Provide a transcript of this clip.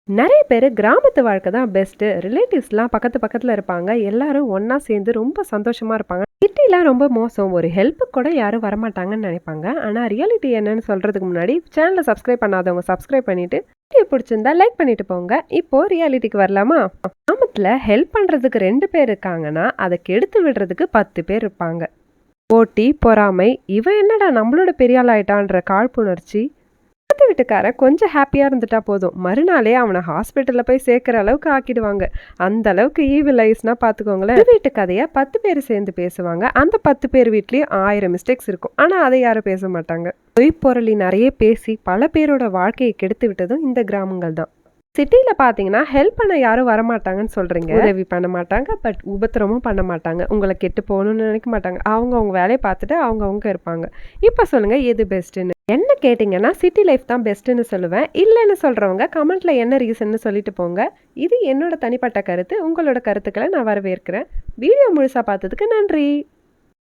நெறைய பேரு கிராமத்து வாழ்க்கை தான் பெஸ்ட்டு. ரிலேட்டிவ்ஸ்லாம் பக்கத்து பக்கத்துல இருப்பாங்க. எல்லாரும் ஒண்ணா சேர்ந்து ரொம்ப சந்தோஷமா இருப்பாங்க. சிட்டிலாம் ரொம்ப மோசம். ஒரு ஹெல்ப்புக்கு கூட யாரும் வரமாட்டாங்கன்னு நெனைப்பாங்க. ஆனா ரியாலிட்டி என்னன்னு சொல்றதுக்கு முன்னாடி சேனல சப்ஸ்கிரைப் பண்ணாதவங்க சப்ஸ்கிரைப் பண்ணிட்டு, வீடியோ பிடிச்சிருந்தா லைக் பண்ணிட்டு போங்க. இப்போ ரியாலிட்டிக்கு வரலாமா? கிராமத்துல ஹெல்ப் பண்றதுக்கு 2 பேர் இருக்காங்கன்னா, அத கெடுத்து விடுறதுக்கு 10 பேர் இருப்பாங்க. போட்டி, பொறாமை, இவன் என்னடா நம்மளோட பெரிய ஆள் ஆயிட்டான்ற காழ்ப்புணர்ச்சி, பக்கத்து வீட்டுக்காரன் கொஞ்சம் ஹாப்பியா இருந்துட்டா போதும். மறுநாளே அவன ஹாஸ்பிட்டல்ல போய் சேர்க்கிற அளவுக்கு ஆக்கிடுவாங்க. அந்த அளவுக்கு ஈவில் ஐஸ்னா பார்த்துக்கோங்களேன். ஒரு வீட்டு கதைய 10 பேர் சேர்ந்து பேசுவாங்க. அந்த 10 பேர் வீட்லயும் 1000 மிஸ்டேக்ஸ் இருக்கும். ஆனா அதை யாரும் பேச மாட்டாங்க. பொய் பொருளி நெறைய பேசி பல பேரோட வாழ்க்கையை கெடுத்து விட்டதும் இந்த கிராமங்கள் தான். சிட்டில பார்த்தீங்கன்னா, ஹெல்ப் பண்ண யாரும் வரமாட்டாங்கன்னு சொல்றீங்க. உதவி பண்ண மாட்டாங்க. பட் உபத்திரமும் பண்ண மாட்டாங்க. உங்கள கெட்டு போகணும்னு நினைக்க மாட்டாங்க. அவங்க வேலைய பார்த்துட்டு அவங்க இருப்பாங்க. இப்ப சொல்லுங்க எது பெஸ்ட்டுன்னு? என்ன கேட்டீங்கன்னா, சிட்டி லைஃப் தான் பெஸ்ட்டுன்னு சொல்லுவேன். இல்லன்னு சொல்றவங்க கமெண்ட்ல என்ன ரீசன்னு சொல்லிட்டு போங்க. இது என்னோட தனிப்பட்ட கருத்து. உங்களோட கருத்துக்கள நான் வரவேற்கிறேன். வீடியோ முழுசா பார்த்ததுக்கு நன்றி.